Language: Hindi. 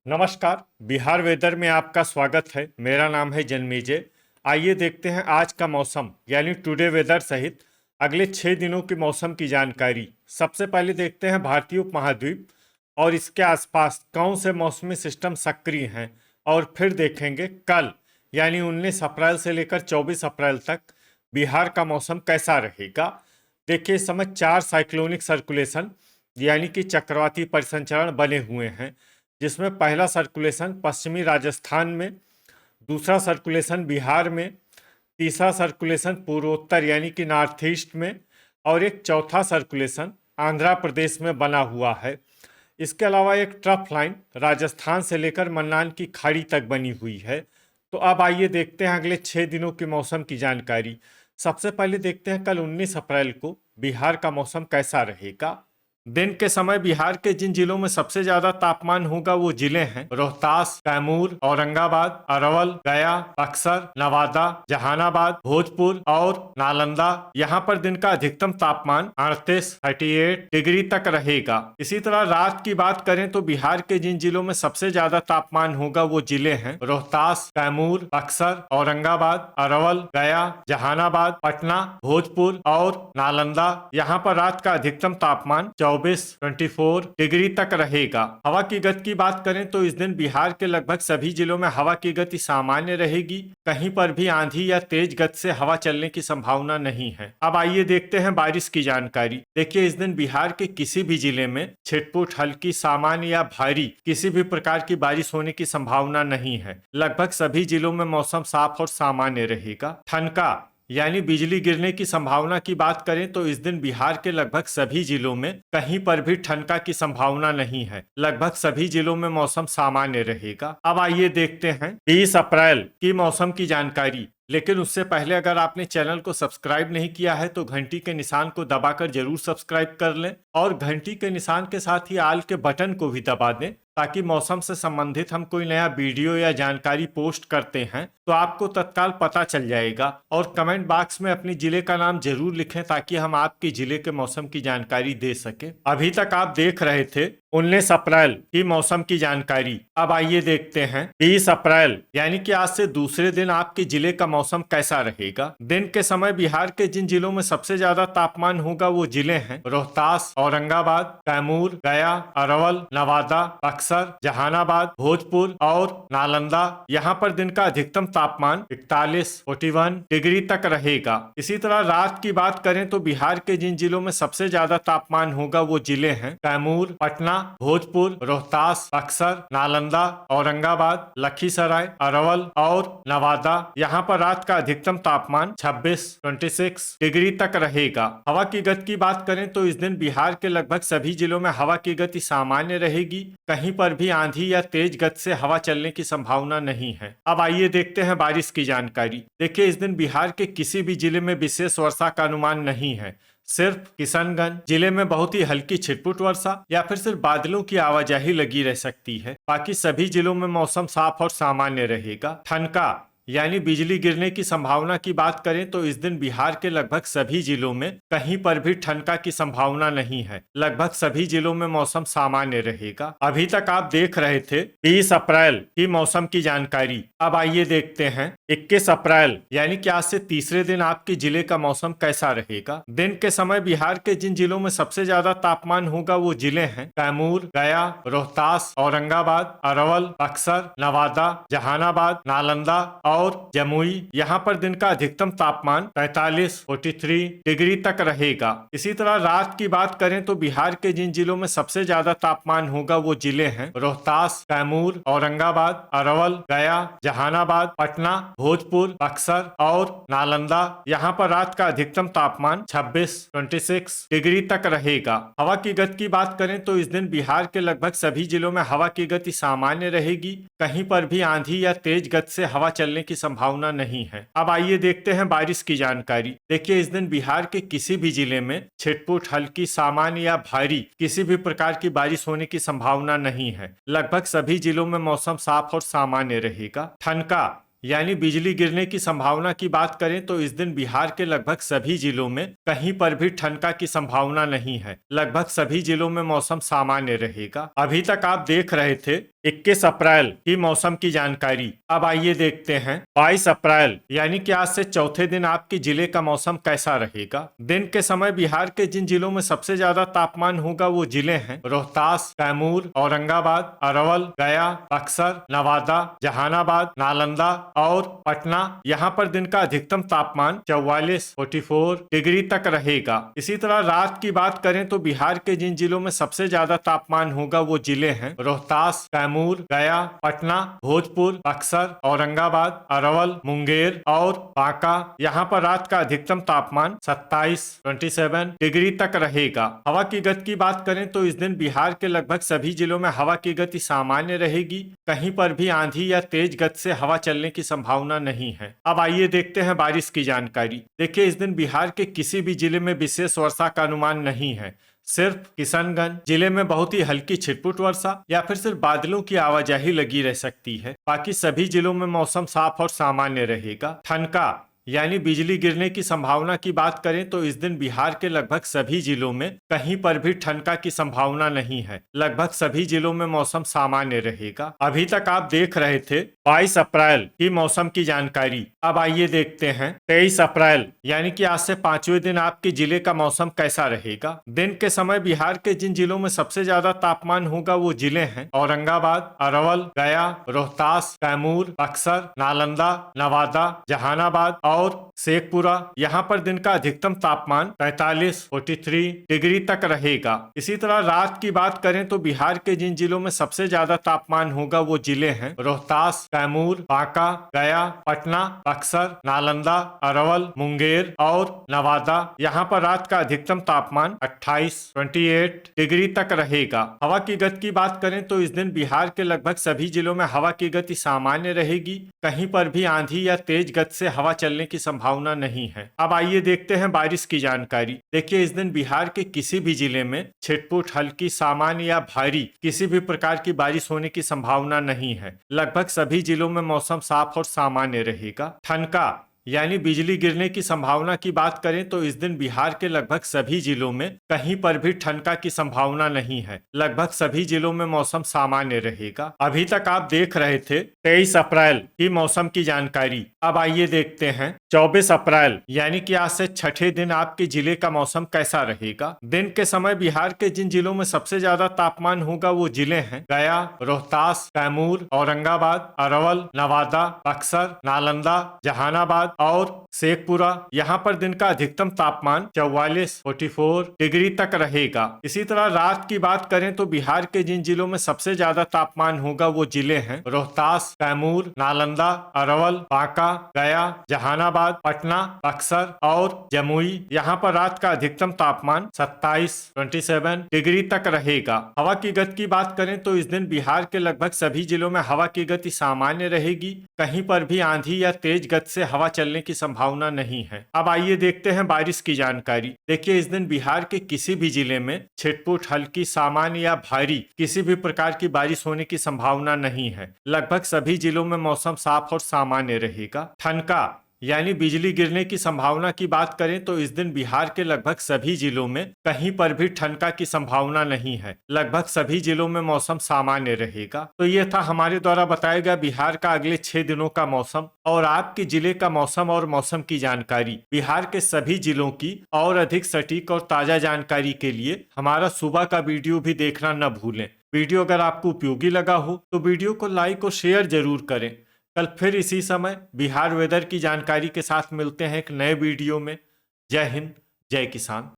नमस्कार। बिहार वेदर में आपका स्वागत है। मेरा नाम है जन्मेजय। आइए देखते हैं आज का मौसम यानी टुडे वेदर सहित अगले 6 दिनों की मौसम की जानकारी। सबसे पहले देखते हैं भारतीय उपमहाद्वीप और इसके आसपास कौन से मौसमी सिस्टम सक्रिय हैं, और फिर देखेंगे कल यानी 19 अप्रैल से लेकर 24 अप्रैल तक बिहार का मौसम कैसा रहेगा। देखिए, इस समय 4 साइक्लोनिक सर्कुलेशन यानी कि चक्रवाती परिसंचरण बने हुए हैं, जिसमें पहला सर्कुलेशन पश्चिमी राजस्थान में, दूसरा सर्कुलेशन बिहार में, तीसरा सर्कुलेशन पूर्वोत्तर यानी कि नॉर्थ ईस्ट में, और एक चौथा सर्कुलेशन आंध्र प्रदेश में बना हुआ है। इसके अलावा एक ट्रफ लाइन राजस्थान से लेकर मन्नान की खाड़ी तक बनी हुई है। तो अब आइए देखते हैं अगले 6 दिनों की मौसम की जानकारी। सबसे पहले देखते हैं कल 19 अप्रैल को बिहार का मौसम कैसा रहेगा। दिन के समय बिहार के जिन जिलों में सबसे ज्यादा तापमान होगा वो जिले हैं रोहतास, कैमूर, औरंगाबाद, अरवल, गया, बक्सर, नवादा, जहानाबाद, भोजपुर और नालंदा। यहाँ पर दिन का अधिकतम तापमान 38 डिग्री तक रहेगा। इसी तरह रात की बात करें तो बिहार के जिन जिलों में सबसे ज्यादा तापमान होगा वो जिले हैं रोहतास, कैमूर, बक्सर, औरंगाबाद, अरवल, गया, जहानाबाद, पटना, भोजपुर और नालंदा। यहाँ पर रात का अधिकतम तापमान 24 डिग्री तक रहेगा। हवा की गति की बात करें तो इस दिन बिहार के लगभग सभी जिलों में हवा की गति सामान्य रहेगी। कहीं पर भी आंधी या तेज गति से हवा चलने की संभावना नहीं है। अब आइए देखते हैं बारिश की जानकारी। देखिए, इस दिन बिहार के किसी भी जिले में छिटपुट, हल्की, सामान्य या भारी किसी भी प्रकार की बारिश होने की संभावना नहीं है। लगभग सभी जिलों में मौसम साफ और सामान्य रहेगा। ठनका यानी बिजली गिरने की संभावना की बात करें तो इस दिन बिहार के लगभग सभी जिलों में कहीं पर भी ठनका की संभावना नहीं है। लगभग सभी जिलों में मौसम सामान्य रहेगा। अब आइए देखते हैं 20 अप्रैल की मौसम की जानकारी। लेकिन उससे पहले अगर आपने चैनल को सब्सक्राइब नहीं किया है तो घंटी के निशान को दबाकर जरूर सब्सक्राइब कर लें, और घंटी के निशान के साथ ही आल के बटन को भी दबा दें, ताकि मौसम से संबंधित हम कोई नया वीडियो या जानकारी पोस्ट करते हैं तो आपको तत्काल पता चल जाएगा। और कमेंट बॉक्स में अपने जिले का नाम जरूर लिखें ताकि हम आपके जिले के मौसम की जानकारी दे सके। अभी तक आप देख रहे थे 19 अप्रैल की मौसम की जानकारी। अब आइए देखते हैं 20 अप्रैल यानी कि आज से दूसरे दिन आपके जिले का मौसम कैसा रहेगा। दिन के समय बिहार के जिन जिलों में सबसे ज्यादा तापमान होगा वो जिले हैं रोहतास, औरंगाबाद, कैमूर, गया, अरवल, नवादा, बक्सर, जहानाबाद, भोजपुर और नालंदा। यहाँ पर दिन का अधिकतम तापमान 41 डिग्री तक रहेगा। इसी तरह रात की बात करें तो बिहार के जिन जिलों में सबसे ज्यादा तापमान होगा वो जिले हैं कैमूर, पटना, भोजपुर, रोहतास, बक्सर, नालंदा, औरंगाबाद, लखीसराय, अरवल और नवादा। यहाँ पर रात का अधिकतम तापमान 26 डिग्री तक रहेगा। हवा की गति की बात करें तो इस दिन बिहार के लगभग सभी जिलों में हवा की गति सामान्य रहेगी। कहीं पर भी आंधी या तेज गति से हवा चलने की संभावना नहीं है। अब आइए देखते हैं बारिश की जानकारी। देखिए, इस दिन बिहार के किसी भी जिले में विशेष वर्षा का अनुमान नहीं है। सिर्फ किशनगंज जिले में बहुत ही हल्की छिटपुट वर्षा या फिर सिर्फ बादलों की आवाजाही लगी रह सकती है। बाकी सभी जिलों में मौसम साफ और सामान्य रहेगा। ठनका यानी बिजली गिरने की संभावना की बात करें तो इस दिन बिहार के लगभग सभी जिलों में कहीं पर भी ठनका की संभावना नहीं है। लगभग सभी जिलों में मौसम सामान्य रहेगा। अभी तक आप देख रहे थे 20 अप्रैल की मौसम की जानकारी। अब आइए देखते हैं 21 अप्रैल यानी कि आज से तीसरे दिन आपके जिले का मौसम कैसा रहेगा। दिन के समय बिहार के जिन जिलों में सबसे ज्यादा तापमान होगा वो जिले हैं कैमूर, गया, रोहतास, औरंगाबाद, अरवल, बक्सर, नवादा, जहानाबाद, नालंदा और जमुई। यहाँ पर दिन का अधिकतम तापमान 43 डिग्री तक रहेगा। इसी तरह रात की बात करें तो बिहार के जिन जिलों में सबसे ज्यादा तापमान होगा वो जिले हैं रोहतास, कैमूर, औरंगाबाद, अरवल, गया, जहानाबाद, पटना, भोजपुर, बक्सर और नालंदा। यहाँ पर रात का अधिकतम तापमान 26 डिग्री तक रहेगा। हवा की गति की बात करें तो इस दिन बिहार के लगभग सभी जिलों में हवा की गति सामान्य रहेगी। कहीं पर भी आंधी या तेज गति से हवा चलने की संभावना नहीं है। अब आइए देखते हैं बारिश की जानकारी। देखिए, इस दिन बिहार के किसी भी जिले में छिटपुट, हल्की, सामान्य या भारी किसी भी प्रकार की बारिश होने की संभावना नहीं है। लगभग सभी जिलों में मौसम साफ और सामान्य रहेगा। ठनका यानी बिजली गिरने की संभावना की बात करें तो इस दिन बिहार के लगभग सभी जिलों में कहीं पर भी ठनका की संभावना नहीं है। लगभग सभी जिलों में मौसम सामान्य रहेगा। अभी तक आप देख रहे थे 21 अप्रैल की मौसम की जानकारी। अब आइए देखते हैं 22 अप्रैल यानी कि आज से चौथे दिन आपके जिले का मौसम कैसा रहेगा। दिन के समय बिहार के जिन जिलों में सबसे ज्यादा तापमान होगा वो जिले हैं रोहतास, कैमूर, औरंगाबाद, अरवल, गया, बक्सर, नवादा, जहानाबाद, नालंदा और पटना। यहाँ पर दिन का अधिकतम तापमान 44 डिग्री तक रहेगा। इसी तरह रात की बात करें तो बिहार के जिन जिलों में सबसे ज्यादा तापमान होगा वो जिले हैं रोहतास, कैमूर, गया, पटना, भोजपुर, बक्सर, औरंगाबाद, अरवल, मुंगेर और बांका। यहाँ पर रात का अधिकतम तापमान 27 डिग्री तक रहेगा। हवा की गति की बात करें तो इस दिन बिहार के लगभग सभी जिलों में हवा की गति सामान्य रहेगी। कहीं पर भी आंधी या तेज गति से हवा चलने की संभावना नहीं है। अब आइए देखते हैं बारिश की जानकारी। देखिए, इस दिन बिहार के किसी भी जिले में विशेष वर्षा का अनुमान नहीं है। सिर्फ किशनगंज जिले में बहुत ही हल्की छिटपुट वर्षा या फिर सिर्फ बादलों की आवाजाही लगी रह सकती है। बाकी सभी जिलों में मौसम साफ और सामान्य रहेगा। ठनका यानी बिजली गिरने की संभावना की बात करें तो इस दिन बिहार के लगभग सभी जिलों में कहीं पर भी ठनका की संभावना नहीं है। लगभग सभी जिलों में मौसम सामान्य रहेगा। अभी तक आप देख रहे थे 22 अप्रैल की मौसम की जानकारी। अब आइए देखते हैं 23 अप्रैल यानी कि आज से 5वें दिन आपके जिले का मौसम कैसा रहेगा। दिन के समय बिहार के जिन जिलों में सबसे ज्यादा तापमान होगा वो जिले हैं औरंगाबाद, अरवल, गया, रोहतास, कैमूर, बक्सर, नालंदा, नवादा, जहानाबाद और शेखपुरा। यहाँ पर दिन का अधिकतम तापमान 43 डिग्री तक रहेगा। इसी तरह रात की बात करें तो बिहार के जिन जिलों में सबसे ज्यादा तापमान होगा वो जिले हैं रोहतास, कैमूर, बांका, गया, पटना, बक्सर, नालंदा, अरवल, मुंगेर और नवादा। यहाँ पर रात का अधिकतम तापमान 28 डिग्री तक रहेगा। हवा की गति की बात करें तो इस दिन बिहार के लगभग सभी जिलों में हवा की गति सामान्य रहेगी। कहीं पर भी आंधी या तेज गति से हवा चलने की संभावना नहीं है। अब आइए देखते हैं बारिश की जानकारी। देखिए, इस दिन बिहार के किसी भी जिले में छिटपुट, हल्की, सामान्य या भारी किसी भी प्रकार की बारिश होने की संभावना नहीं है। लगभग सभी जिलों में मौसम साफ और सामान्य रहेगा। ठनका यानी बिजली गिरने की संभावना की बात करें तो इस दिन बिहार के लगभग सभी जिलों में कहीं पर भी ठनका की संभावना नहीं है। लगभग सभी जिलों में मौसम सामान्य रहेगा। अभी तक आप देख रहे थे 23 अप्रैल की मौसम की जानकारी। अब आइए देखते हैं 24 अप्रैल यानी कि आज से छठे दिन आपके जिले का मौसम कैसा रहेगा। दिन के समय बिहार के जिन जिलों में सबसे ज्यादा तापमान होगा वो जिले हैं गया, रोहतास, कैमूर, औरंगाबाद, अरवल, नवादा, बक्सर, नालंदा, जहानाबाद और शेखपुरा। यहाँ पर दिन का अधिकतम तापमान 44 डिग्री तक रहेगा। इसी तरह रात की बात करें तो बिहार के जिन जिलों में सबसे ज्यादा तापमान होगा वो जिले हैं रोहतास, कैमूर, नालंदा, अरवल, बांका, गया, जहानाबाद, पटना, बक्सर और जमुई। यहाँ पर रात का अधिकतम तापमान 27 डिग्री तक रहेगा। हवा की गति की बात करें तो इस दिन बिहार के लगभग सभी जिलों में हवा की गति सामान्य रहेगी। कहीं पर भी आंधी या तेज गति से हवा चलने की संभावना नहीं है। अब आइए देखते हैं बारिश की जानकारी। देखिए, इस दिन बिहार के किसी भी जिले में छिटपुट, हल्की, सामान्य या भारी किसी भी प्रकार की बारिश होने की संभावना नहीं है। लगभग सभी जिलों में मौसम साफ और सामान्य रहेगा। ठनका यानी बिजली गिरने की संभावना की बात करें तो इस दिन बिहार के लगभग सभी जिलों में कहीं पर भी ठनका की संभावना नहीं है। लगभग सभी जिलों में मौसम सामान्य रहेगा। तो ये था हमारे द्वारा बताया गया बिहार का अगले 6 दिनों का मौसम और आपके जिले का मौसम और मौसम की जानकारी। बिहार के सभी जिलों की और अधिक सटीक और ताजा जानकारी के लिए हमारा सुबह का वीडियो भी देखना न भूलें। वीडियो अगर आपको उपयोगी लगा हो तो वीडियो को लाइक और शेयर जरूर करें। कल फिर इसी समय बिहार वेदर की जानकारी के साथ मिलते हैं एक नए वीडियो में। जय हिंद, जय किसान।